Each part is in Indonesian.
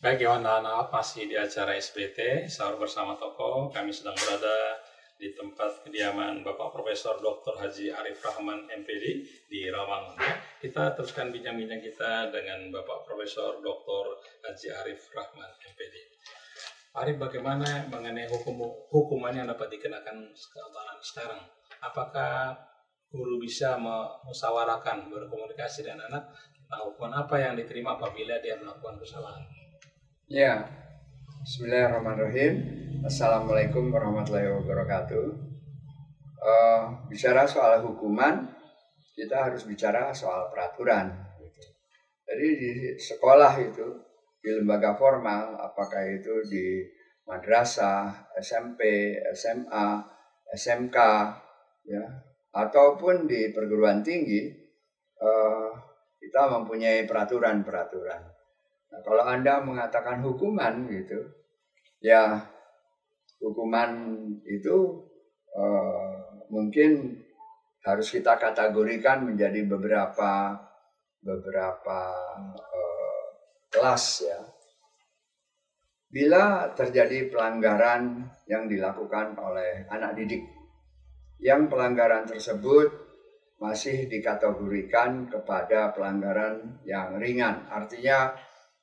Baik kawan anak masih di acara SBT Sahur Bersama Tokoh. Kami sedang berada di tempat kediaman Bapak Profesor Dr. Haji Arif Rahman MPD di Rawangun. Kita teruskan bincang-bincang kita dengan Bapak Profesor Dr. Haji Arif Rahman MPD. Arif, bagaimana mengenai hukuman yang dapat dikenakan anak sekarang? Apakah guru bisa musyawarahkan, berkomunikasi dengan anak tentang hukuman apa yang diterima apabila dia melakukan kesalahan? Ya, bismillahirrahmanirrahim. Assalamualaikum warahmatullahi wabarakatuh. Bicara soal hukuman, kita harus bicara soal peraturan. Jadi di sekolah itu, di lembaga formal, apakah itu di madrasah, SMP, SMA, SMK, ya, ataupun di perguruan tinggi, kita mempunyai peraturan-peraturan. Nah, kalau Anda mengatakan hukuman gitu, ya hukuman itu mungkin harus kita kategorikan menjadi beberapa kelas ya. Bila terjadi pelanggaran yang dilakukan oleh anak didik, yang pelanggaran tersebut masih dikategorikan kepada pelanggaran yang ringan, artinya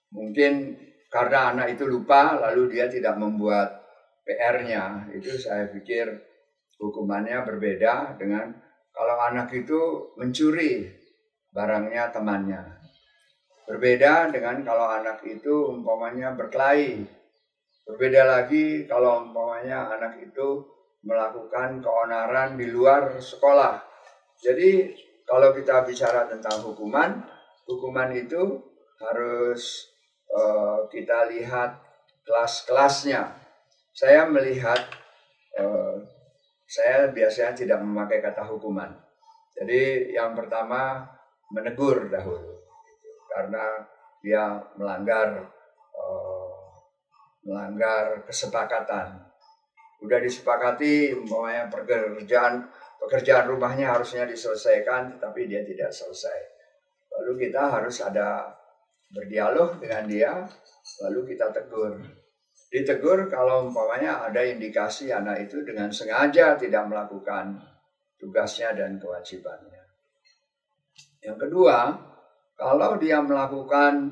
mungkin karena anak itu lupa lalu dia tidak membuat PR-nya, itu saya pikir hukumannya berbeda dengan kalau anak itu mencuri barangnya temannya. Berbeda dengan kalau anak itu umpamanya berkelahi. Berbeda lagi kalau umpamanya anak itu melakukan keonaran di luar sekolah. Jadi kalau kita bicara tentang hukuman itu harus kita lihat kelas-kelasnya. Saya melihat, saya biasanya tidak memakai kata hukuman. Jadi yang pertama menegur dahulu, karena dia melanggar kesepakatan. Udah disepakati, umpamanya pekerjaan rumahnya harusnya diselesaikan, tetapi dia tidak selesai. Lalu kita harus ada berdialog dengan dia, lalu kita tegur. Ditegur kalau umpamanya ada indikasi anak itu dengan sengaja tidak melakukan tugasnya dan kewajibannya. Yang kedua, kalau dia melakukan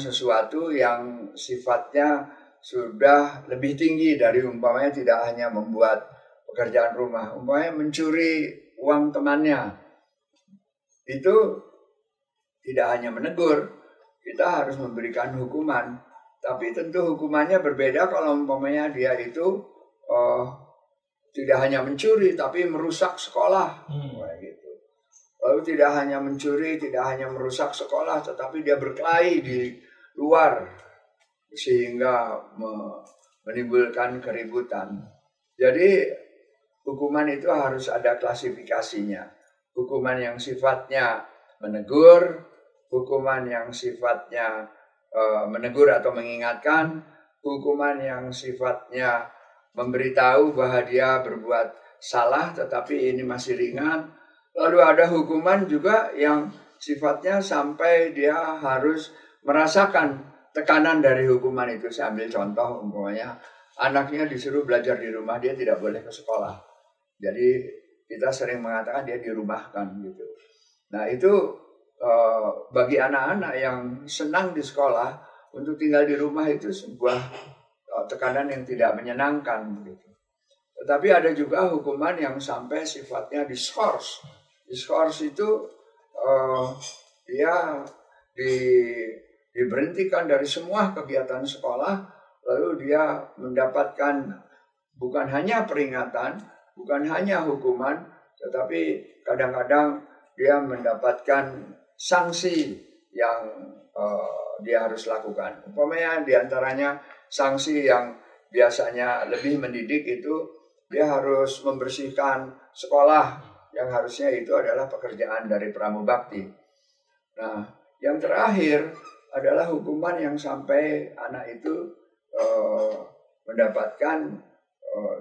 sesuatu yang sifatnya sudah lebih tinggi dari umpamanya tidak hanya membuat pekerjaan rumah, umpamanya mencuri uang temannya, itu tidak hanya menegur, kita harus memberikan hukuman. Tapi tentu hukumannya berbeda kalau umpamanya dia itu tidak hanya mencuri, tapi merusak sekolah. Gitu. Lalu tidak hanya mencuri, tidak hanya merusak sekolah, tetapi dia berkelahi di luar sehingga menimbulkan keributan. Jadi hukuman itu harus ada klasifikasinya. Hukuman yang sifatnya menegur, hukuman yang sifatnya menegur atau mengingatkan, hukuman yang sifatnya memberitahu bahwa dia berbuat salah tetapi ini masih ringan. Lalu ada hukuman juga yang sifatnya sampai dia harus merasakan tekanan dari hukuman itu. Saya ambil contoh umpamanya anaknya disuruh belajar di rumah, dia tidak boleh ke sekolah. Jadi kita sering mengatakan dia dirumahkan gitu. Nah itu bagi anak-anak yang senang di sekolah, untuk tinggal di rumah itu sebuah tekanan yang tidak menyenangkan gitu. Tetapi ada juga hukuman yang sampai sifatnya diskors. Diskors itu dia diberhentikan dari semua kegiatan sekolah, lalu dia mendapatkan bukan hanya peringatan, bukan hanya hukuman, tetapi kadang-kadang dia mendapatkan sanksi yang dia harus lakukan. Umpamanya diantaranya sanksi yang biasanya lebih mendidik itu dia harus membersihkan sekolah, yang harusnya itu adalah pekerjaan dari pramubakti. Nah, yang terakhir adalah hukuman yang sampai anak itu mendapatkan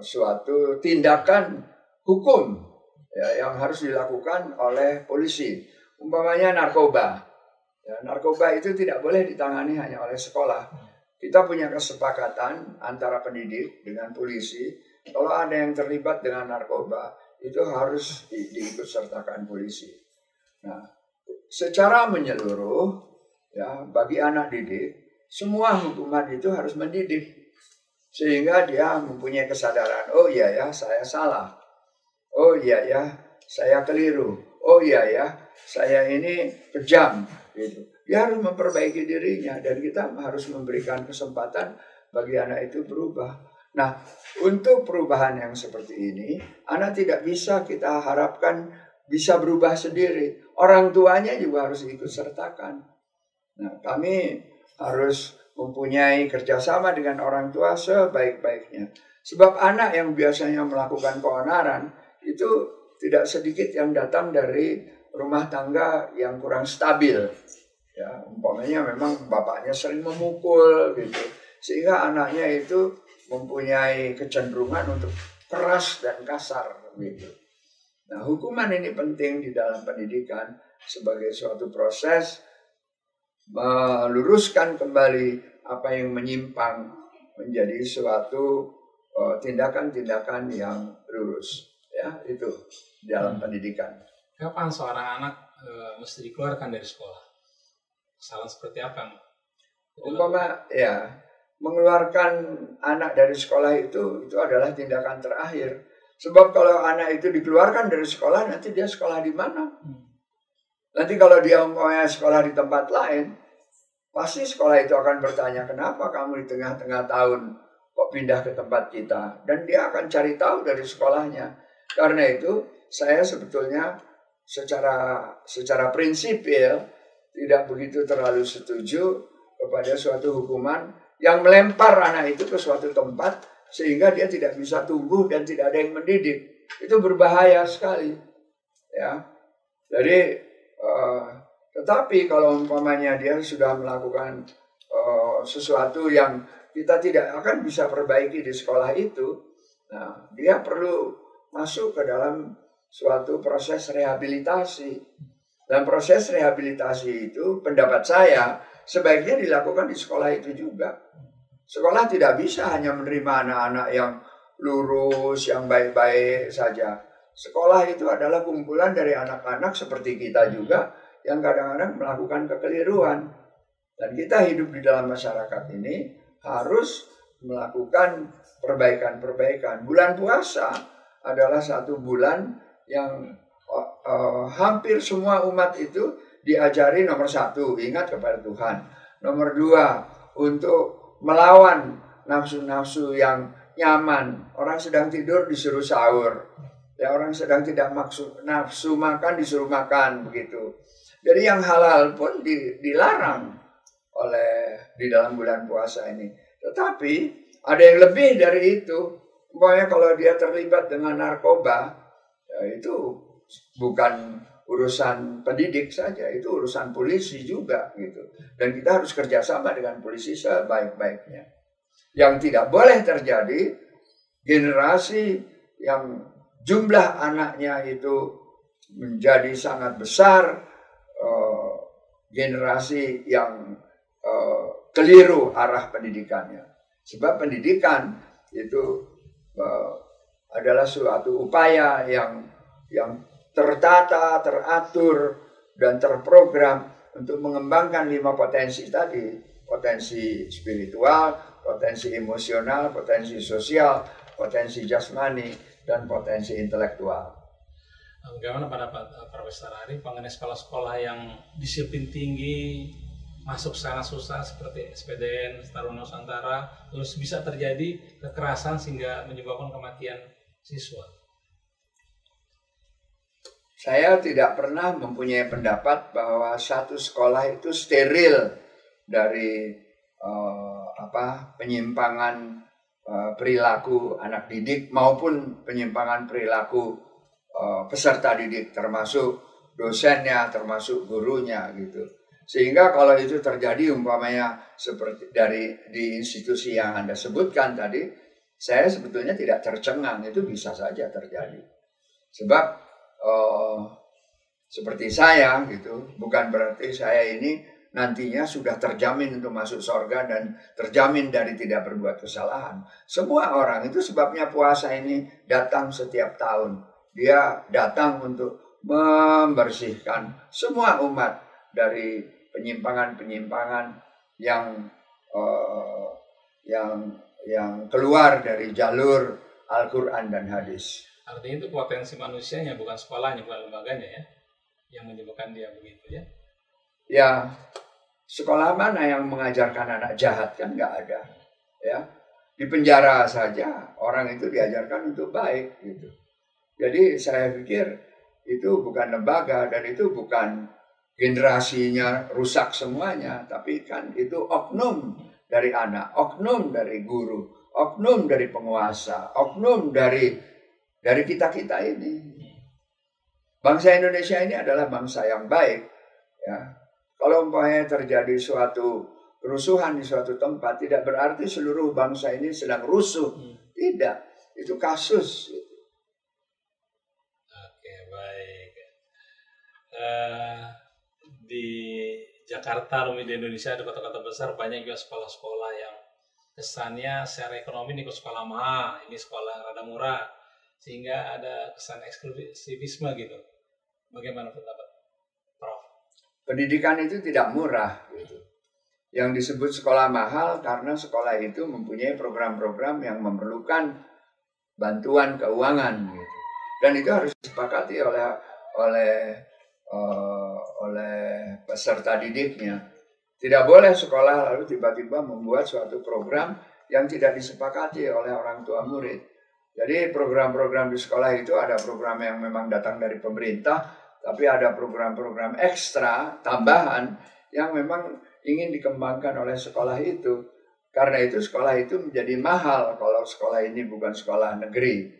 suatu tindakan hukum ya, yang harus dilakukan oleh polisi. Umpamanya narkoba. Ya, narkoba itu tidak boleh ditangani hanya oleh sekolah. Kita punya kesepakatan antara pendidik dengan polisi, kalau ada yang terlibat dengan narkoba, itu harus diikutsertakan polisi. Nah, secara menyeluruh, ya, bagi anak didik, semua hukuman itu harus mendidik. Sehingga dia mempunyai kesadaran, oh iya ya, saya salah. Oh iya ya, saya keliru. Oh iya ya, saya ini kejam. Gitu. Dia harus memperbaiki dirinya dan kita harus memberikan kesempatan bagi anak itu berubah. Nah, untuk perubahan yang seperti ini, anak tidak bisa kita harapkan bisa berubah sendiri. Orang tuanya juga harus ikut sertakan. Nah, kami harus mempunyai kerjasama dengan orang tua sebaik-baiknya. Sebab anak yang biasanya melakukan keonaran itu tidak sedikit yang datang dari rumah tangga yang kurang stabil. Ya, umpamanya memang bapaknya sering memukul gitu, sehingga anaknya itu mempunyai kecenderungan untuk keras dan kasar gitu. Nah, hukuman ini penting di dalam pendidikan sebagai suatu proses meluruskan kembali apa yang menyimpang menjadi suatu tindakan-tindakan yang lurus. Ya, itu dalam pendidikan. Kapan seorang anak mesti dikeluarkan dari sekolah? Kesalahan seperti apa? Umpama ya, mengeluarkan anak dari sekolah itu adalah tindakan terakhir. Sebab kalau anak itu dikeluarkan dari sekolah, nanti dia sekolah di mana? Nanti kalau dia umpamanya sekolah di tempat lain, pasti sekolah itu akan bertanya, kenapa kamu di tengah-tengah tahun kok pindah ke tempat kita? Dan dia akan cari tahu dari sekolahnya. Karena itu saya sebetulnya secara prinsipil tidak begitu terlalu setuju kepada suatu hukuman yang melempar anak itu ke suatu tempat sehingga dia tidak bisa tumbuh dan tidak ada yang mendidik. Itu berbahaya sekali. Ya. Jadi tetapi kalau umpamanya dia sudah melakukan sesuatu yang kita tidak akan bisa perbaiki di sekolah itu, nah, dia perlu masuk ke dalam suatu proses rehabilitasi. Dan proses rehabilitasi itu, pendapat saya, sebaiknya dilakukan di sekolah itu juga. Sekolah tidak bisa hanya menerima anak-anak yang lurus, yang baik-baik saja. Sekolah itu adalah kumpulan dari anak-anak seperti kita juga, yang kadang-kadang melakukan kekeliruan. Dan kita hidup di dalam masyarakat ini harus melakukan perbaikan-perbaikan. Bulan puasa adalah satu bulan yang hampir semua umat itu diajari nomor satu, ingat kepada Tuhan. Nomor dua, untuk melawan nafsu-nafsu yang nyaman. Orang sedang tidur disuruh sahur. Ya, orang sedang tidak nafsu makan disuruh makan, begitu. Jadi yang halal pun dilarang di dalam bulan puasa ini. Tetapi ada yang lebih dari itu. Pokoknya kalau dia terlibat dengan narkoba, ya itu bukan urusan pendidik saja, itu urusan polisi juga gitu. Dan kita harus kerjasama dengan polisi sebaik-baiknya. Yang tidak boleh terjadi generasi yang jumlah anaknya itu menjadi sangat besar, generasi yang keliru arah pendidikannya. Sebab pendidikan itu adalah suatu upaya yang tertata, teratur, dan terprogram untuk mengembangkan 5 potensi tadi. Potensi spiritual, potensi emosional, potensi sosial, potensi jasmani, dan potensi intelektual. Bagaimana pendapat Profesor Arif mengenai sekolah-sekolah yang disiplin tinggi, masuk secara susah seperti SPDN, Taruna Nusantara, terus bisa terjadi kekerasan sehingga menyebabkan kematian siswa? Saya tidak pernah mempunyai pendapat bahwa satu sekolah itu steril dari penyimpangan perilaku anak didik maupun penyimpangan perilaku peserta didik, termasuk dosennya, termasuk gurunya gitu. Sehingga kalau itu terjadi umpamanya seperti di institusi yang Anda sebutkan tadi, saya sebetulnya tidak tercengang, itu bisa saja terjadi. Sebab seperti saya gitu, bukan berarti saya ini nantinya sudah terjamin untuk masuk surga dan terjamin dari tidak berbuat kesalahan. Semua orang itu sebabnya puasa ini datang setiap tahun. Dia datang untuk membersihkan semua umat dari penyimpangan-penyimpangan yang keluar dari jalur Al-Quran dan hadis. Artinya itu potensi manusianya, bukan sekolahnya, bukan lembaganya ya, yang menyebabkan dia begitu ya. Ya, sekolah mana yang mengajarkan anak jahat? Kan nggak ada. Ya, di penjara saja orang itu diajarkan untuk baik gitu. Jadi saya pikir itu bukan lembaga dan itu bukan generasinya rusak semuanya, tapi kan itu oknum dari anak, oknum dari guru, oknum dari penguasa, oknum dari kita-kita ini. Bangsa Indonesia ini adalah bangsa yang baik. Ya. Kalau umpamanya terjadi suatu kerusuhan di suatu tempat, tidak berarti seluruh bangsa ini sedang rusuh. Tidak, itu kasus. Oke, baik. Di Jakarta, di Indonesia ada kota-kota besar, banyak juga sekolah-sekolah yang kesannya secara ekonomi ini sekolah mahal, ini sekolah rada murah, sehingga ada kesan eksklusivisme gitu. Bagaimana pendapat Prof? Pendidikan itu tidak murah gitu. Yang disebut sekolah mahal karena sekolah itu mempunyai program-program yang memerlukan bantuan keuangan gitu. Dan itu harus disepakati oleh peserta didiknya. Tidak boleh sekolah lalu tiba-tiba membuat suatu program yang tidak disepakati oleh orang tua murid. Jadi program-program di sekolah itu ada program yang memang datang dari pemerintah, tapi ada program-program ekstra, tambahan, yang memang ingin dikembangkan oleh sekolah itu. Karena itu sekolah itu menjadi mahal kalau sekolah ini bukan sekolah negeri.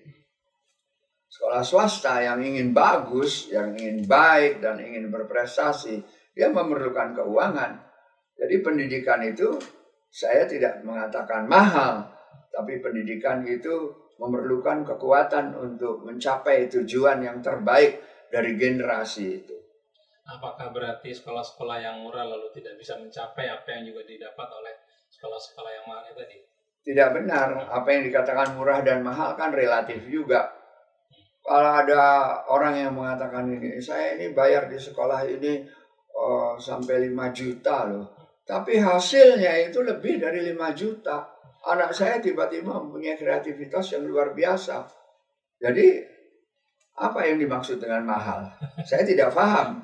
Sekolah swasta yang ingin bagus, yang ingin baik, dan ingin berprestasi, dia memerlukan keuangan. Jadi pendidikan itu, saya tidak mengatakan mahal, tapi pendidikan itu memerlukan kekuatan untuk mencapai tujuan yang terbaik dari generasi itu. Apakah berarti sekolah-sekolah yang murah lalu tidak bisa mencapai apa yang juga didapat oleh sekolah-sekolah yang mahal tadi? Tidak benar. Apa yang dikatakan murah dan mahal kan relatif juga. Kalau ada orang yang mengatakan ini, saya ini bayar di sekolah ini sampai 5 juta loh. Tapi hasilnya itu lebih dari 5 juta. Anak saya tiba-tiba mempunyai kreativitas yang luar biasa. Jadi apa yang dimaksud dengan mahal? Saya tidak paham.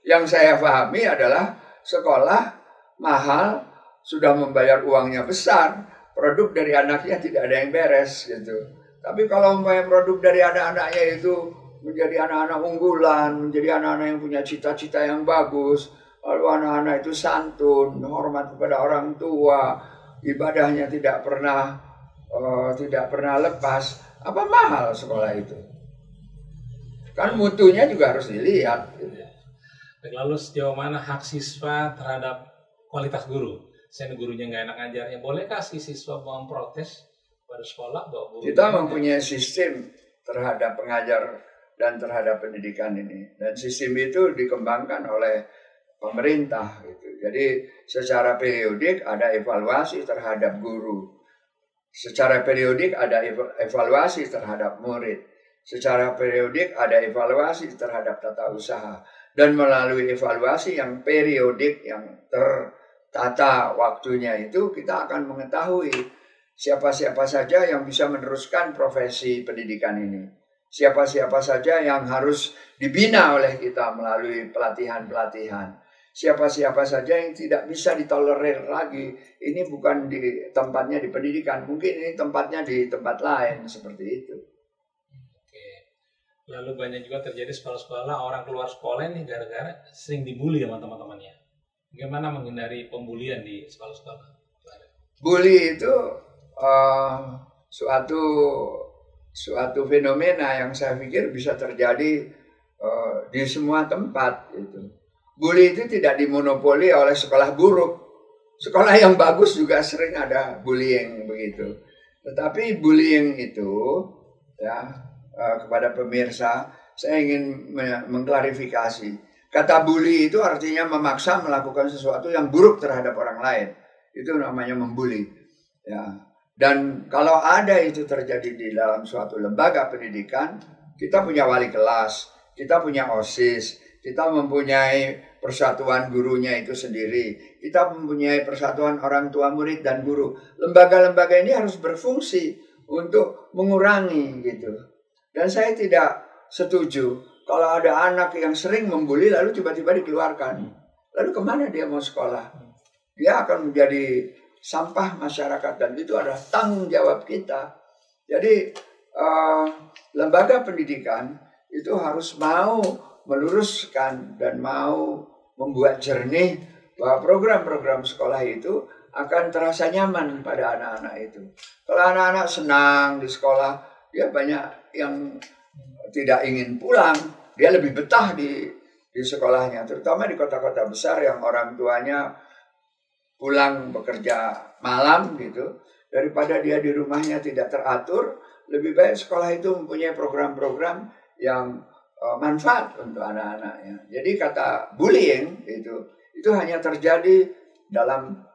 Yang saya pahami adalah sekolah mahal, sudah membayar uangnya besar, produk dari anaknya tidak ada yang beres gitu. Tapi kalau membayar produk dari anak-anaknya itu menjadi anak-anak unggulan, menjadi anak-anak yang punya cita-cita yang bagus, lalu anak-anak itu santun, hormat kepada orang tua, ibadahnya tidak pernah lepas, apa mahal sekolah itu? Kan mutunya juga harus dilihat. Lalu sejauh mana hak siswa terhadap kualitas guru? Saya gurunya nggak enak ngajarnya, bolehkah si siswa memprotes pada sekolah bahwa guru? Kita mempunyai sistem terhadap pengajar dan terhadap pendidikan ini, dan sistem itu dikembangkan oleh pemerintah gitu. Jadi secara periodik ada evaluasi terhadap guru, secara periodik ada evaluasi terhadap murid, secara periodik ada evaluasi terhadap tata usaha, dan melalui evaluasi yang periodik yang tertata waktunya itu kita akan mengetahui siapa-siapa saja yang bisa meneruskan profesi pendidikan ini, siapa-siapa saja yang harus dibina oleh kita melalui pelatihan-pelatihan, siapa-siapa saja yang tidak bisa ditolerir lagi. Ini bukan di tempatnya di pendidikan, mungkin ini tempatnya di tempat lain, seperti itu. Lalu banyak juga terjadi sekolah-sekolah orang keluar sekolah ini gara-gara sering dibully sama teman-temannya. Bagaimana menghindari pembulian di sekolah-sekolah? Bully itu suatu fenomena yang saya pikir bisa terjadi di semua tempat. Gitu. Bully itu tidak dimonopoli oleh sekolah buruk. Sekolah yang bagus juga sering ada bullying begitu. Tetapi bullying itu ya, kepada pemirsa, saya ingin mengklarifikasi. Kata bully itu artinya memaksa melakukan sesuatu yang buruk terhadap orang lain. Itu namanya membuli. Ya. Dan kalau ada itu terjadi di dalam suatu lembaga pendidikan, kita punya wali kelas, kita punya OSIS, kita mempunyai persatuan gurunya itu sendiri, kita mempunyai persatuan orang tua murid dan guru. Lembaga-lembaga ini harus berfungsi untuk mengurangi gitu. Dan saya tidak setuju kalau ada anak yang sering membuli lalu tiba-tiba dikeluarkan. Lalu kemana dia mau sekolah? Dia akan menjadi sampah masyarakat dan itu adalah tanggung jawab kita. Jadi lembaga pendidikan itu harus mau meluruskan dan mau membuat jernih bahwa program-program sekolah itu akan terasa nyaman pada anak-anak itu. Kalau anak-anak senang di sekolah, dia banyak yang tidak ingin pulang, dia lebih betah di sekolahnya, terutama di kota-kota besar yang orang tuanya pulang bekerja malam gitu, daripada dia di rumahnya tidak teratur. Lebih baik sekolah itu mempunyai program-program yang manfaat untuk anak-anaknya. Jadi kata bullying itu hanya terjadi dalam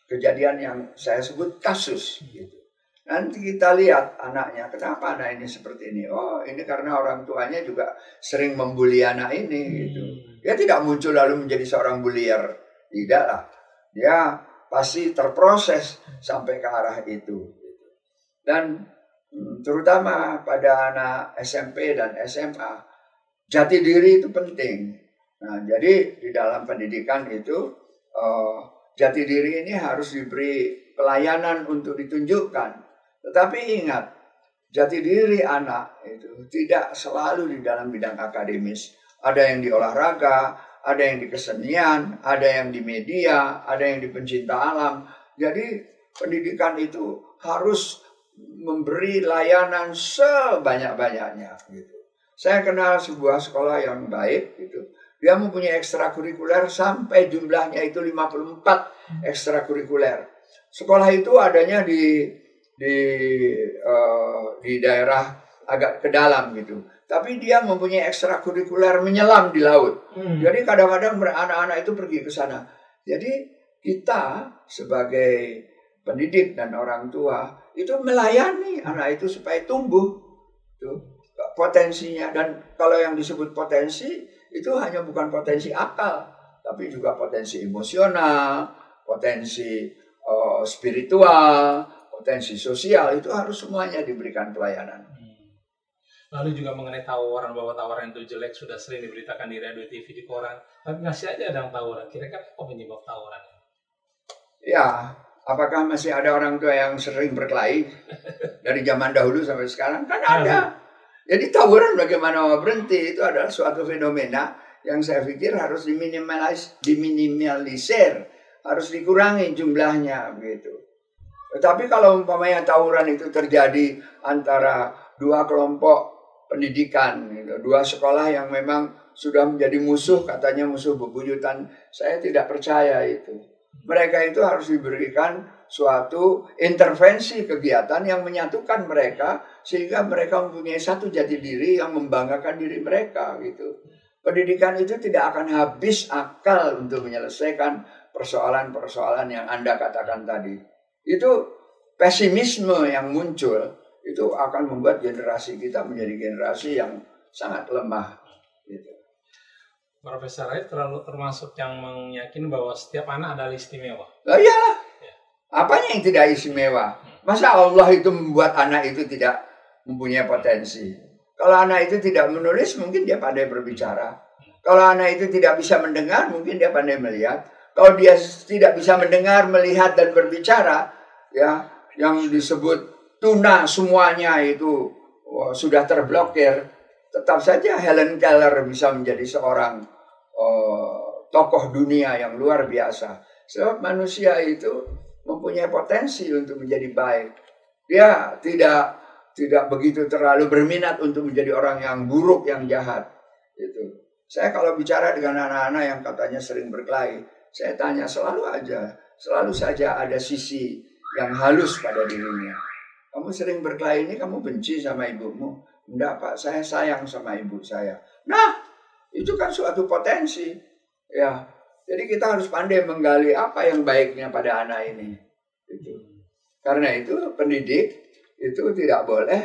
kejadian yang saya sebut kasus gitu. Nanti kita lihat anaknya, kenapa anak ini seperti ini? Oh, ini karena orang tuanya juga sering membuli anak ini gitu. Dia tidak muncul lalu menjadi seorang bullier, tidak lah. Dia pasti terproses sampai ke arah itu. Dan terutama pada anak SMP dan SMA, jati diri itu penting. Nah, jadi di dalam pendidikan itu jati diri ini harus diberi pelayanan untuk ditunjukkan. Tetapi ingat, jati diri anak itu tidak selalu di dalam bidang akademis. Ada yang di olahraga, ada yang di kesenian, ada yang di media, ada yang di pencinta alam. Jadi pendidikan itu harus memberi layanan sebanyak-banyaknya gitu. Saya kenal sebuah sekolah yang baik gitu. Dia mempunyai ekstrakurikuler sampai jumlahnya itu 54 ekstrakurikuler. Sekolah itu adanya di daerah agak ke dalam gitu. Tapi dia mempunyai ekstrakurikuler menyelam di laut. Jadi kadang-kadang anak-anak itu pergi ke sana. Jadi kita sebagai pendidik dan orang tua itu melayani anak itu supaya tumbuh tuh potensinya. Dan kalau yang disebut potensi itu hanya bukan potensi akal, tapi juga potensi emosional, potensi spiritual, potensi sosial. Itu harus semuanya diberikan pelayanan. Lalu juga mengenai tawaran, bahwa tawaran itu jelek sudah sering diberitakan di radio, TV, di koran. Tapi masih aja ada yang tawaran. Kira-kira apa penyebab tawaran? Ya, apakah masih ada orang tua yang sering berkelahi dari zaman dahulu sampai sekarang? Kan ada. Jadi tawaran bagaimana mau berhenti itu adalah suatu fenomena yang saya pikir harus diminimalisir, harus dikurangi jumlahnya begitu. Tetapi kalau umpamanya tawuran itu terjadi antara dua kelompok pendidikan, gitu, dua sekolah yang memang sudah menjadi musuh, katanya musuh bebuyutan, saya tidak percaya itu. Mereka itu harus diberikan suatu intervensi kegiatan yang menyatukan mereka sehingga mereka mempunyai satu jati diri yang membanggakan diri mereka gitu. Pendidikan itu tidak akan habis akal untuk menyelesaikan persoalan-persoalan yang Anda katakan tadi. Itu pesimisme yang muncul itu akan membuat generasi kita menjadi generasi yang sangat lemah gitu. Profesor Rai termasuk yang meyakini bahwa setiap anak adalah istimewa. Oh iyalah. Apanya yang tidak istimewa? Masa Allah itu membuat anak itu tidak mempunyai potensi? Kalau anak itu tidak menulis, mungkin dia pandai berbicara. Kalau anak itu tidak bisa mendengar, mungkin dia pandai melihat. Kalau dia tidak bisa mendengar, melihat, dan berbicara, ya, yang disebut tuna semuanya itu sudah terblokir, tetap saja Helen Keller bisa menjadi seorang tokoh dunia yang luar biasa. Sebab manusia itu mempunyai potensi untuk menjadi baik. Dia tidak begitu terlalu berminat untuk menjadi orang yang buruk, yang jahat. Gitu. Saya kalau bicara dengan anak-anak yang katanya sering berkelahi, saya tanya selalu saja ada sisi yang halus pada dirinya. Kamu sering berkelahi ini, kamu benci sama ibumu? Enggak Pak, saya sayang sama ibu saya. Nah, itu kan suatu potensi. Ya, jadi kita harus pandai menggali apa yang baiknya pada anak ini. Gitu. Karena itu pendidik itu tidak boleh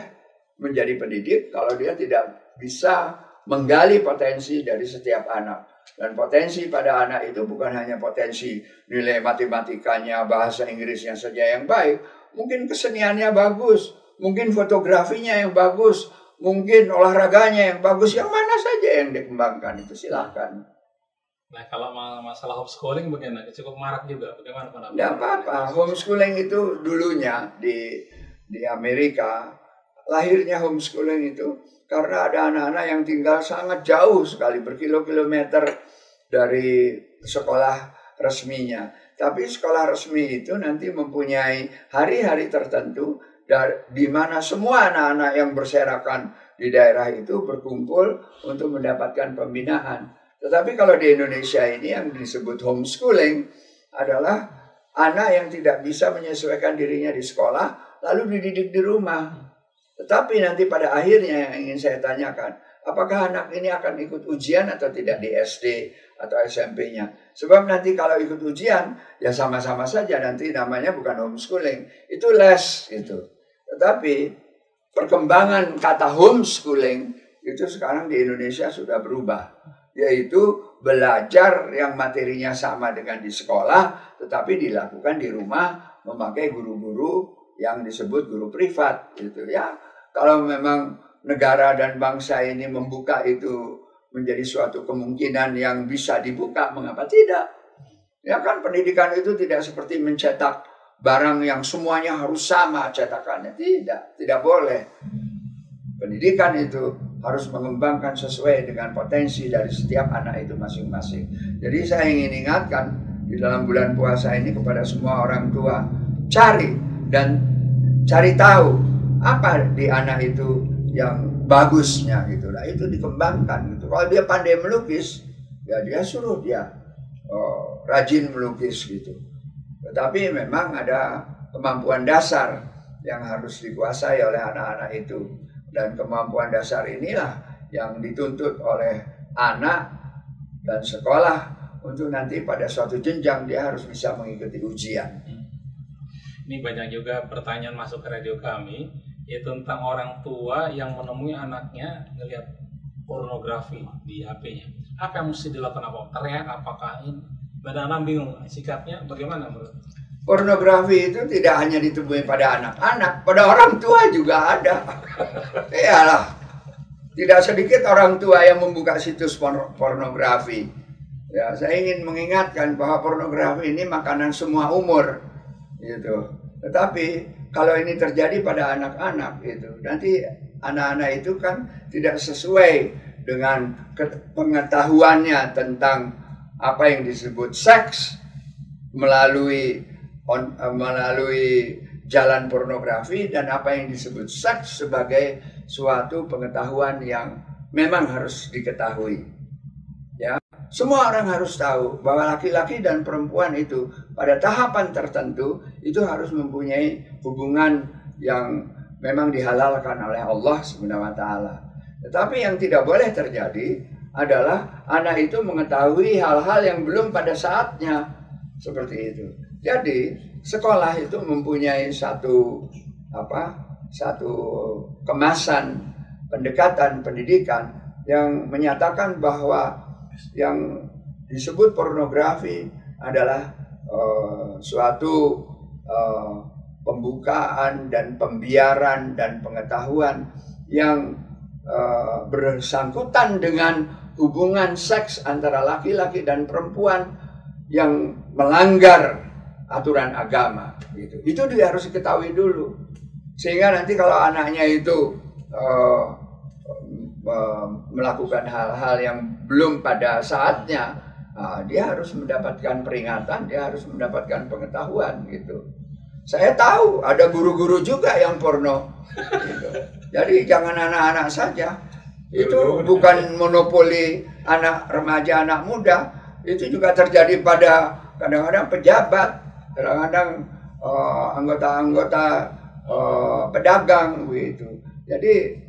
menjadi pendidik kalau dia tidak bisa menggali potensi dari setiap anak. Dan potensi pada anak itu bukan hanya potensi nilai matematikanya, bahasa Inggrisnya saja yang baik. Mungkin keseniannya bagus, mungkin fotografinya yang bagus, mungkin olahraganya yang bagus, yang mana saja yang dikembangkan itu silahkan. Nah, kalau masalah homeschooling bagaimana? Cukup marak juga. Bagaimana pendapat? Tidak apa-apa. Homeschooling itu dulunya di Amerika, lahirnya homeschooling itu karena ada anak-anak yang tinggal sangat jauh sekali, berkilo-kilometer dari sekolah resminya. Tapi sekolah resmi itu nanti mempunyai hari-hari tertentu di mana semua anak-anak yang berserakan di daerah itu berkumpul untuk mendapatkan pembinaan. Tetapi kalau di Indonesia ini yang disebut homeschooling adalah anak yang tidak bisa menyesuaikan dirinya di sekolah lalu dididik di rumah. Tetapi nanti pada akhirnya yang ingin saya tanyakan, apakah anak ini akan ikut ujian atau tidak di SD atau SMP-nya? Sebab nanti kalau ikut ujian ya sama-sama saja, nanti namanya bukan homeschooling, itu les gitu. Tetapi perkembangan kata homeschooling itu sekarang di Indonesia sudah berubah, yaitu belajar yang materinya sama dengan di sekolah, tetapi dilakukan di rumah memakai guru-guru yang disebut guru privat, gitu ya. Kalau memang negara dan bangsa ini membuka itu menjadi suatu kemungkinan yang bisa dibuka, mengapa tidak? Ya kan, pendidikan itu tidak seperti mencetak barang yang semuanya harus sama cetakannya, tidak boleh. Pendidikan itu harus mengembangkan sesuai dengan potensi dari setiap anak itu masing-masing. Jadi saya ingin ingatkan di dalam bulan puasa ini kepada semua orang tua, cari tahu apa di anak itu yang bagusnya gitu. Nah, itu dikembangkan gitu. Kalau dia pandai melukis, ya dia suruh dia rajin melukis gitu. Tetapi memang ada kemampuan dasar yang harus dikuasai oleh anak-anak itu. Dan kemampuan dasar inilah yang dituntut oleh anak dan sekolah untuk nanti pada suatu jenjang dia harus bisa mengikuti ujian. Ini banyak juga pertanyaan masuk ke radio kami, yaitu tentang orang tua yang menemui anaknya ngelihat pornografi di HP-nya. Apa yang mesti dilakukan? Apa? Teriak? Apakah ini? Anak bingung sikapnya bagaimana menurut? Pornografi itu tidak hanya ditemui pada anak-anak, pada orang tua juga ada. Iyalah, tidak sedikit orang tua yang membuka situs pornografi. Ya, saya ingin mengingatkan bahwa pornografi ini makanan semua umur, gitu. Tetapi kalau ini terjadi pada anak-anak itu, nanti anak-anak itu kan tidak sesuai dengan pengetahuannya tentang apa yang disebut seks melalui jalan pornografi dan apa yang disebut seks sebagai suatu pengetahuan yang memang harus diketahui. Ya, semua orang harus tahu bahwa laki-laki dan perempuan itu pada tahapan tertentu itu harus mempunyai hubungan yang memang dihalalkan oleh Allah Subhanahu wa taala. Tetapi yang tidak boleh terjadi adalah anak itu mengetahui hal-hal yang belum pada saatnya, seperti itu. Jadi sekolah itu mempunyai satu kemasan pendekatan pendidikan yang menyatakan bahwa yang disebut pornografi adalah suatu pembukaan dan pembiaran dan pengetahuan yang bersangkutan dengan hubungan seks antara laki-laki dan perempuan yang melanggar aturan agama gitu. Itu dia harus diketahui dulu, sehingga nanti kalau anaknya itu melakukan hal-hal yang belum pada saatnya, dia harus mendapatkan peringatan, dia harus mendapatkan pengetahuan gitu. Saya tahu ada guru-guru juga yang porno gitu. Jadi jangan anak-anak saja, itu bukan monopoli anak remaja, anak muda. Itu juga terjadi pada kadang-kadang pejabat, kadang-kadang anggota-anggota pedagang begitu. Jadi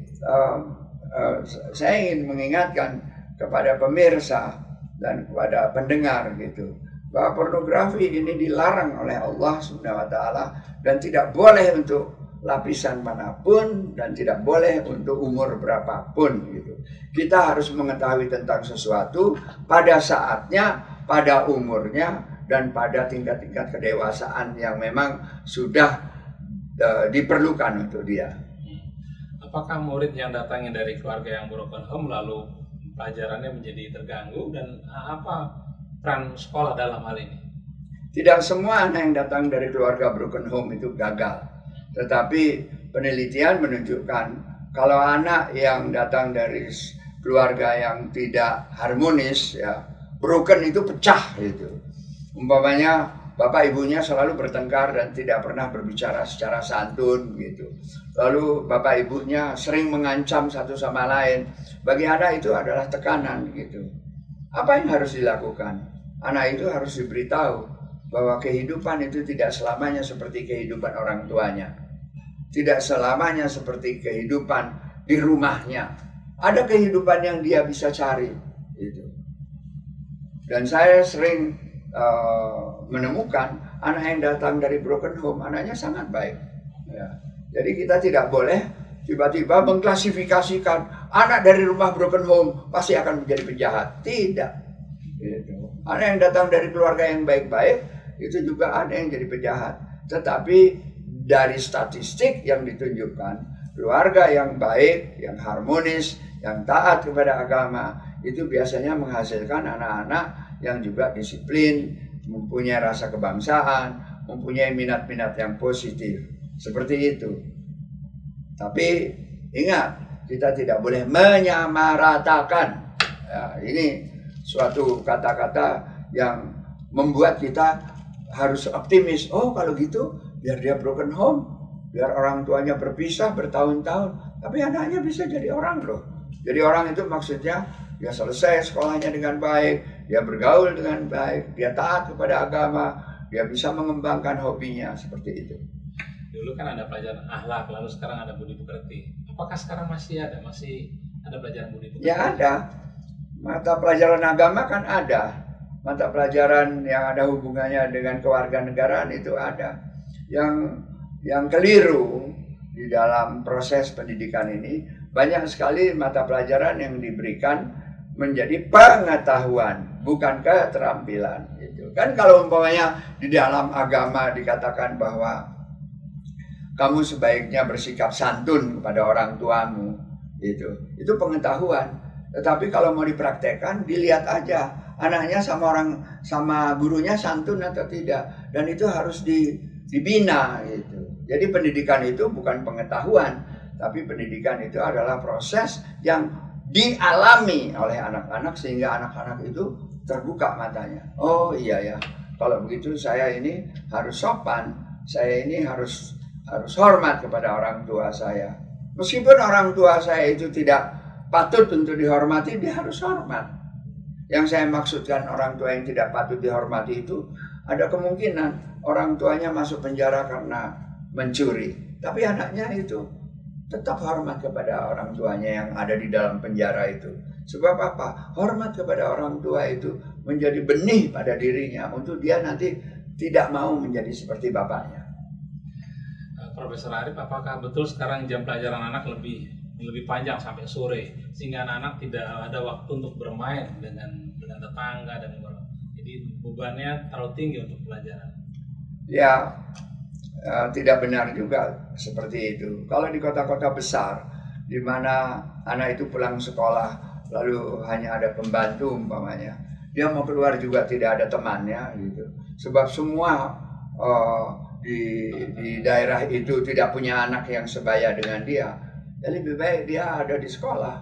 saya ingin mengingatkan kepada pemirsa dan kepada pendengar gitu, bahwa pornografi ini dilarang oleh Allah Subhanahu wa taala dan tidak boleh untuk lapisan manapun dan tidak boleh untuk umur berapapun gitu. Kita harus mengetahui tentang sesuatu pada saatnya, pada umurnya, dan pada tingkat-tingkat kedewasaan yang memang sudah diperlukan untuk dia. Apakah murid yang datangnya dari keluarga yang broken home lalu pelajarannya menjadi terganggu, dan apa peran sekolah dalam hal ini? Tidak semua anak yang datang dari keluarga broken home itu gagal. Tetapi penelitian menunjukkan kalau anak yang datang dari keluarga yang tidak harmonis, ya, broken itu pecah gitu. Umpamanya bapak ibunya selalu bertengkar dan tidak pernah berbicara secara santun gitu. Lalu bapak ibunya sering mengancam satu sama lain. Bagi anak itu adalah tekanan gitu. Apa yang harus dilakukan? Anak itu harus diberitahu bahwa kehidupan itu tidak selamanya seperti kehidupan orang tuanya. Tidak selamanya seperti kehidupan di rumahnya. Ada kehidupan yang dia bisa cari gitu. Dan saya sering menemukan anak yang datang dari broken home, anaknya sangat baik ya. Jadi kita tidak boleh tiba-tiba mengklasifikasikan anak dari rumah broken home pasti akan menjadi penjahat. Tidak gitu. Anak yang datang dari keluarga yang baik-baik itu juga ada yang jadi penjahat. Tetapi dari statistik yang ditunjukkan, keluarga yang baik, yang harmonis, yang taat kepada agama itu biasanya menghasilkan anak-anak yang juga disiplin, mempunyai rasa kebangsaan, mempunyai minat-minat yang positif. Seperti itu. Tapi ingat, kita tidak boleh menyamaratakan. Ya, ini suatu kata-kata yang membuat kita harus optimis. Oh, kalau gitu biar dia broken home, biar orang tuanya berpisah bertahun-tahun, tapi anaknya bisa jadi orang loh. Jadi orang itu maksudnya dia selesai sekolahnya dengan baik, dia bergaul dengan baik, dia taat kepada agama, dia bisa mengembangkan hobinya, seperti itu. Dulu kan ada pelajaran akhlak, lalu sekarang ada budi pekerti. Apakah sekarang masih ada pelajaran budi pekerti? Ya ada. Mata pelajaran agama kan ada. Mata pelajaran yang ada hubungannya dengan kewarganegaraan itu ada. Yang keliru di dalam proses pendidikan ini, banyak sekali mata pelajaran yang diberikan menjadi pengetahuan, bukan keterampilan. Gitu. Kan kalau umpamanya di dalam agama dikatakan bahwa kamu sebaiknya bersikap santun kepada orang tuamu, gitu. Itu pengetahuan. Tetapi kalau mau dipraktekkan, dilihat aja anaknya sama gurunya santun atau tidak, dan itu harus dibina gitu. Jadi pendidikan itu bukan pengetahuan, tapi pendidikan itu adalah proses yang dialami oleh anak-anak sehingga anak-anak itu terbuka matanya. Oh iya ya, kalau begitu saya ini harus sopan, saya ini harus hormat kepada orang tua saya. Meskipun orang tua saya itu tidak patut untuk dihormati, dia harus hormat. Yang saya maksudkan orang tua yang tidak patut dihormati itu ada kemungkinan orang tuanya masuk penjara karena mencuri, tapi anaknya itu tetap hormat kepada orang tuanya yang ada di dalam penjara itu. Sebab apa? Hormat kepada orang tua itu menjadi benih pada dirinya untuk dia nanti tidak mau menjadi seperti bapaknya. Profesor Arif, apakah betul sekarang jam pelajaran anak lebih panjang sampai sore sehingga anak-anak tidak ada waktu untuk bermain dengan tetangga dan jadi bebannya terlalu tinggi untuk pelajaran? Ya, tidak benar juga seperti itu. Kalau di kota-kota besar di mana anak itu pulang sekolah lalu hanya ada pembantu umpamanya, dia mau keluar juga tidak ada temannya gitu. Sebab semua di daerah itu tidak punya anak yang sebaya dengan dia. Jadi lebih baik dia ada di sekolah,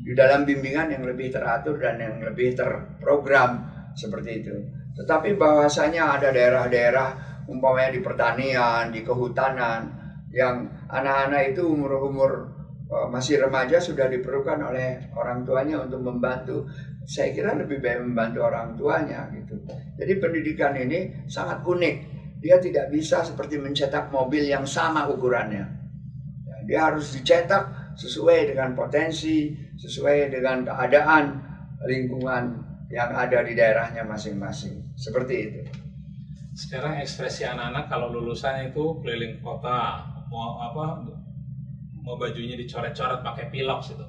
di dalam bimbingan yang lebih teratur dan yang lebih terprogram seperti itu. Tetapi bahwasanya ada daerah-daerah umpamanya di pertanian, di kehutanan, yang anak-anak itu umur masih remaja sudah diperlukan oleh orang tuanya untuk membantu. Saya kira lebih baik membantu orang tuanya gitu. Jadi pendidikan ini sangat unik. Dia tidak bisa seperti mencetak mobil yang sama ukurannya. Dia harus dicetak sesuai dengan potensi, sesuai dengan keadaan lingkungan yang ada di daerahnya masing-masing. Seperti itu. Sekarang ekspresi anak-anak kalau lulusan itu keliling kota, mau bajunya dicoret-coret pakai piloks itu.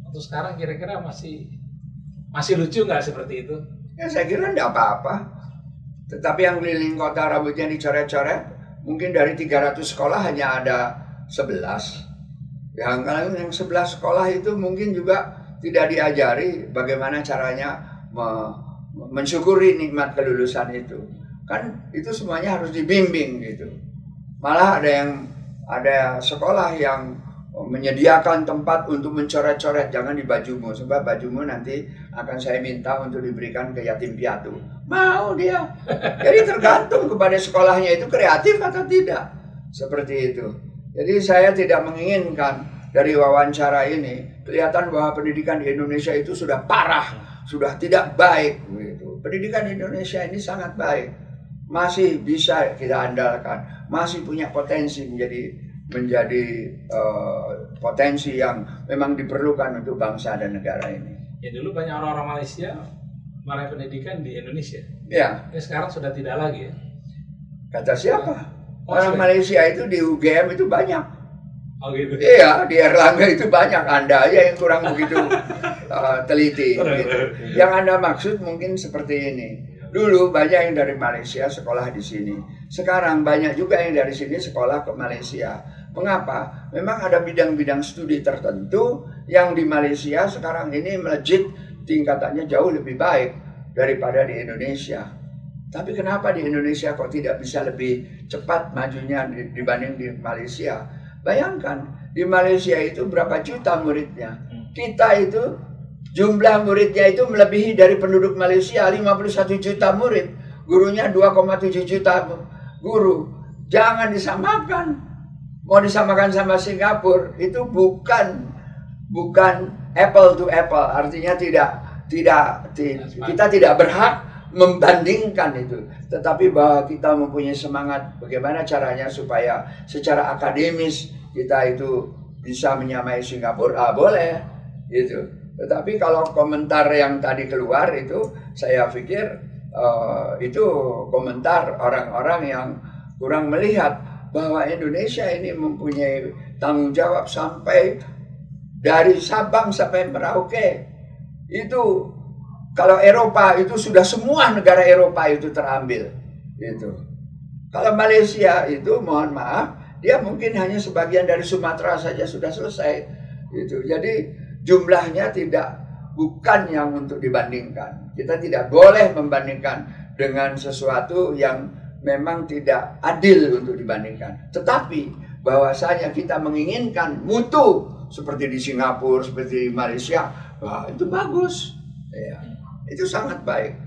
Untuk sekarang kira-kira masih lucu nggak seperti itu? Ya saya kira enggak apa-apa. Tetapi yang keliling kota rambutnya dicoret-coret, mungkin dari 300 sekolah hanya ada 11. Yang 11 sekolah itu mungkin juga tidak diajari bagaimana caranya mensyukuri nikmat kelulusan itu. Kan itu semuanya harus dibimbing gitu. Malah ada sekolah yang menyediakan tempat untuk mencoret-coret, jangan di bajumu, sebab bajumu nanti akan saya minta untuk diberikan ke yatim piatu. Mau dia. Jadi tergantung kepada sekolahnya itu kreatif atau tidak. Seperti itu. Jadi saya tidak menginginkan dari wawancara ini kelihatan bahwa pendidikan di Indonesia itu sudah parah, sudah tidak baik gitu. Pendidikan di Indonesia ini sangat baik. Masih bisa kita andalkan, masih punya potensi menjadi potensi yang memang diperlukan untuk bangsa dan negara ini. Ya dulu banyak orang-orang Malaysia meraih pendidikan di Indonesia. Ya. Sekarang sudah tidak lagi ya. Kata siapa? Orang Malaysia itu di UGM itu banyak. Oh gitu. Iya, di Erlangga itu banyak. Anda aja yang kurang begitu teliti. Gitu. Yang Anda maksud mungkin seperti ini. Dulu banyak yang dari Malaysia sekolah di sini. Sekarang banyak juga yang dari sini sekolah ke Malaysia. Mengapa? Memang ada bidang-bidang studi tertentu yang di Malaysia sekarang ini melejit tingkatannya jauh lebih baik daripada di Indonesia. Tapi kenapa di Indonesia kok tidak bisa lebih cepat majunya dibanding di Malaysia? Bayangkan, di Malaysia itu berapa juta muridnya. Kita itu jumlah muridnya itu melebihi dari penduduk Malaysia, 51 juta murid. Gurunya 2,7 juta guru. Jangan disamakan. Mau disamakan sama Singapura itu bukan apple to apple. Artinya kita tidak berhak membandingkan itu. Tetapi bahwa kita mempunyai semangat bagaimana caranya supaya secara akademis kita itu bisa menyamai Singapura, boleh gitu. Tetapi kalau komentar yang tadi keluar itu, saya pikir itu komentar orang-orang yang kurang melihat bahwa Indonesia ini mempunyai tanggung jawab sampai dari Sabang sampai Merauke. Itu kalau Eropa itu sudah semua negara Eropa itu terambil. Gitu. Kalau Malaysia itu mohon maaf, dia mungkin hanya sebagian dari Sumatera saja sudah selesai. Gitu. Jadi jumlahnya bukan yang untuk dibandingkan. Kita tidak boleh membandingkan dengan sesuatu yang memang tidak adil untuk dibandingkan. Tetapi bahwasanya kita menginginkan mutu seperti di Singapura, seperti di Malaysia, wah, itu bagus. Ya, itu sangat baik.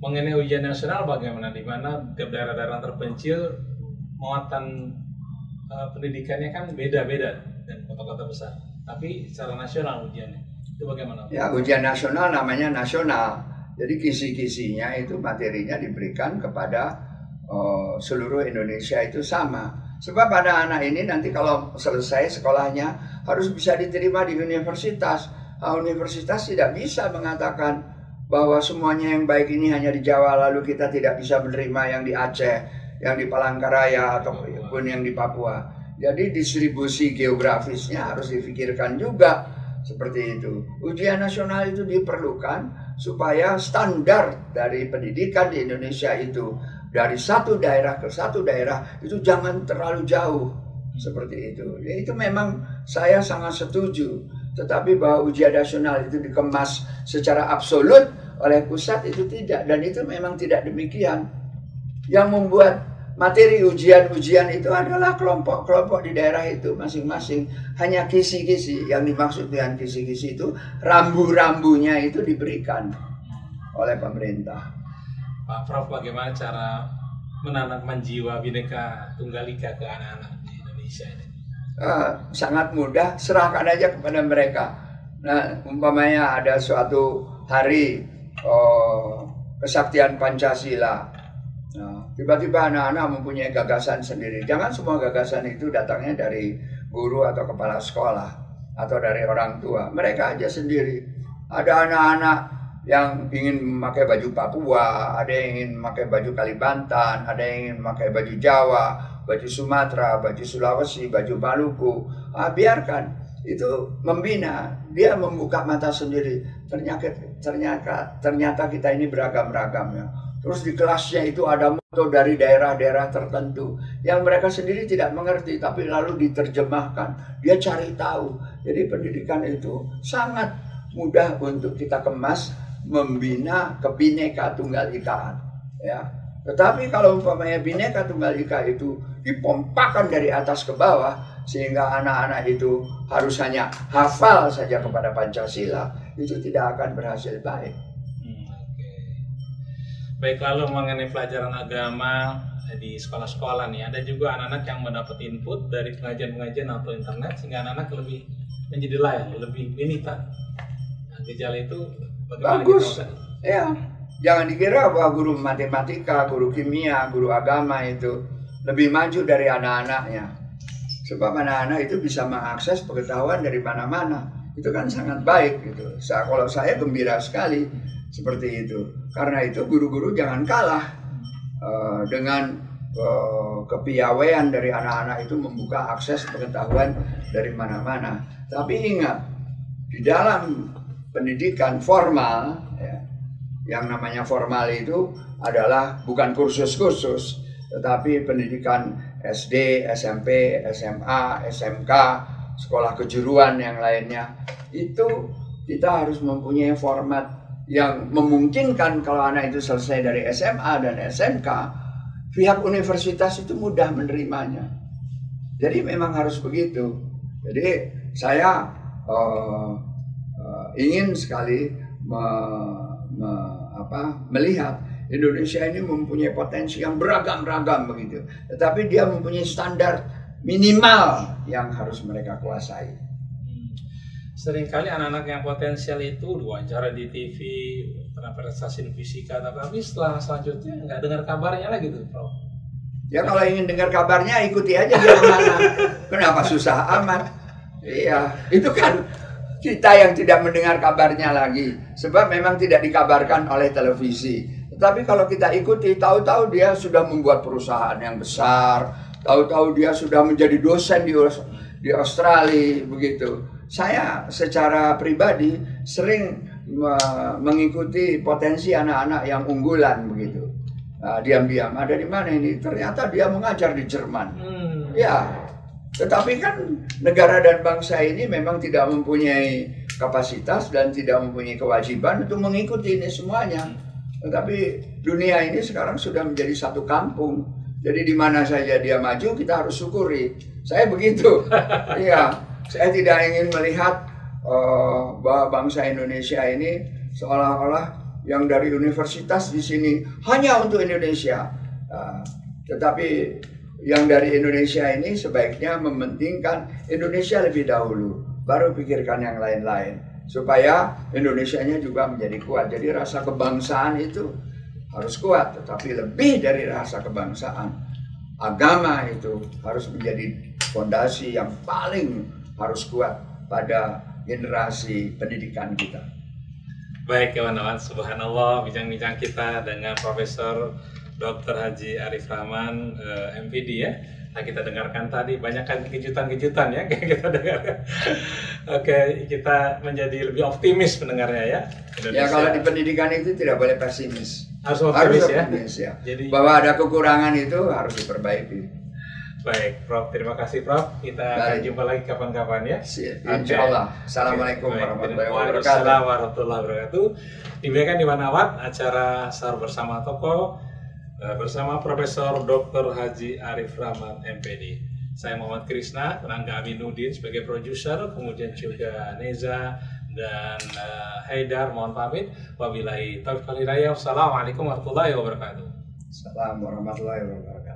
Mengenai ujian nasional bagaimana? Di mana tiap daerah-daerah terpencil muatan pendidikannya kan beda-beda dan kota-kota besar. Tapi secara nasional ujiannya itu bagaimana? Ya, ujian nasional namanya nasional. Jadi kisi-kisinya itu materinya diberikan kepada seluruh Indonesia itu sama. Sebab anak-anak ini nanti kalau selesai sekolahnya harus bisa diterima di universitas. Universitas tidak bisa mengatakan bahwa semuanya yang baik ini hanya di Jawa lalu kita tidak bisa menerima yang di Aceh, yang di Palangkaraya ataupun yang di Papua. Jadi distribusi geografisnya harus difikirkan juga seperti itu. Ujian nasional itu diperlukan supaya standar dari pendidikan di Indonesia itu dari satu daerah ke satu daerah itu jangan terlalu jauh seperti itu. Ya, itu memang saya sangat setuju. Tetapi bahwa ujian nasional itu dikemas secara absolut oleh pusat itu tidak, dan itu memang tidak demikian. Yang membuat materi ujian-ujian itu adalah kelompok-kelompok di daerah itu masing-masing. Hanya kisi-kisi, yang dimaksud dengan kisi-kisi itu rambu-rambunya itu diberikan oleh pemerintah. Pak Prof, bagaimana cara menanamkan jiwa Bhinneka Tunggal Ika ke anak-anak di Indonesia ini? Sangat mudah, serahkan aja kepada mereka. Nah, umpamanya ada suatu hari kesaktian Pancasila. Nah, tiba-tiba anak-anak mempunyai gagasan sendiri. Jangan semua gagasan itu datangnya dari guru atau kepala sekolah. atau dari orang tua. Mereka aja sendiri. Ada anak-anak yang ingin memakai baju Papua, ada yang ingin memakai baju Kalimantan, ada yang ingin memakai baju Jawa, baju Sumatera, baju Sulawesi, baju Maluku. Biarkan, itu membina. Dia membuka mata sendiri. Ternyata kita ini beragam-ragam ya. Terus di kelasnya itu ada moto dari daerah-daerah tertentu yang mereka sendiri tidak mengerti, tapi lalu diterjemahkan. Dia cari tahu. Jadi pendidikan itu sangat mudah untuk kita kemas, membina kebineka tunggal ikaan. Ya. Tetapi kalau umpamanya bineka tunggal ika itu dipompakan dari atas ke bawah, sehingga anak-anak itu harus hanya hafal saja kepada Pancasila, itu tidak akan berhasil baik. Baik, lalu mengenai pelajaran agama di sekolah-sekolah nih, ada juga anak-anak yang mendapat input dari pengajian-pengajian atau internet, sehingga anak-anak lebih menjadi lain, lebih minta. Gejala itu bagaimana? Bagus, ya. Jangan dikira bahwa guru matematika, guru kimia, guru agama itu lebih maju dari anak-anaknya. Sebab anak-anak itu bisa mengakses pengetahuan dari mana-mana. Itu kan sangat baik gitu. Kalau saya gembira sekali seperti itu. Karena itu guru-guru jangan kalah dengan kepiawaian dari anak-anak itu membuka akses pengetahuan dari mana-mana. Tapi ingat, di dalam pendidikan formal, ya, yang namanya formal itu adalah bukan kursus-kursus, tetapi pendidikan SD, SMP, SMA, SMK, sekolah kejuruan yang lainnya. Itu kita harus mempunyai format yang memungkinkan kalau anak itu selesai dari SMA dan SMK, pihak universitas itu mudah menerimanya. Jadi memang harus begitu. Jadi saya ingin sekali melihat Indonesia ini mempunyai potensi yang beragam-ragam begitu. Tetapi dia mempunyai standar minimal yang harus mereka kuasai. Seringkali anak-anak yang potensial itu diwawancara di TV, pernah prestasi fisika, tapi selanjutnya nggak dengar kabarnya lagi tuh, Prof. Ya kalau ingin dengar kabarnya ikuti aja dia kemana. Kenapa susah amat? Iya, itu kan kita yang tidak mendengar kabarnya lagi. Sebab memang tidak dikabarkan oleh televisi. Tetapi kalau kita ikuti, tahu-tahu dia sudah membuat perusahaan yang besar, tahu-tahu dia sudah menjadi dosen di Australia, begitu. Saya secara pribadi sering mengikuti potensi anak-anak yang unggulan, begitu. Diam-diam, ada di mana ini? Ternyata dia mengajar di Jerman. Ya, tetapi kan negara dan bangsa ini memang tidak mempunyai kapasitas dan tidak mempunyai kewajiban untuk mengikuti ini semuanya. Tetapi dunia ini sekarang sudah menjadi satu kampung. Jadi di mana saja dia maju kita harus syukuri. Saya begitu. Iya, saya tidak ingin melihat bahwa bangsa Indonesia ini seolah-olah yang dari universitas di sini hanya untuk Indonesia. Tetapi yang dari Indonesia ini sebaiknya mementingkan Indonesia lebih dahulu, baru pikirkan yang lain-lain. Supaya Indonesianya juga menjadi kuat. Jadi rasa kebangsaan itu harus kuat, tetapi lebih dari rasa kebangsaan, agama itu harus menjadi fondasi yang paling harus kuat pada generasi pendidikan kita. Baik kawan-kawan, subhanallah, bincang-bincang kita dengan Profesor Dr. Haji Arif Rahman, MPD ya. Nah, kita dengarkan tadi banyak kan kejutan-kejutan ya kita dengarkan. Oke, kita menjadi lebih optimis mendengarnya ya. Indonesia. Ya kalau di pendidikan itu tidak boleh pesimis. Harus optimis ya. Jadi bahwa ada kekurangan itu harus diperbaiki. Baik, Prof. Terima kasih, Prof. Kita akan jumpa lagi kapan-kapan ya. Insya Allah. Assalamualaikum warahmatullahi wabarakatuh. Waalaikumsalam warahmatullahi wabarakatuh. Diberikan di Manawat acara Sahur Bersama Tokoh bersama Profesor Dr. Haji Arif Rahman MPD. Saya Muhammad Krisna, Penangga Aminuddin sebagai produser, kemudian juga Neza dan Haidar mohon pamit. Wabillahi taufiq wal hidayah. Wassalamualaikum warahmatullahi wabarakatuh. Assalamualaikum warahmatullahi wabarakatuh.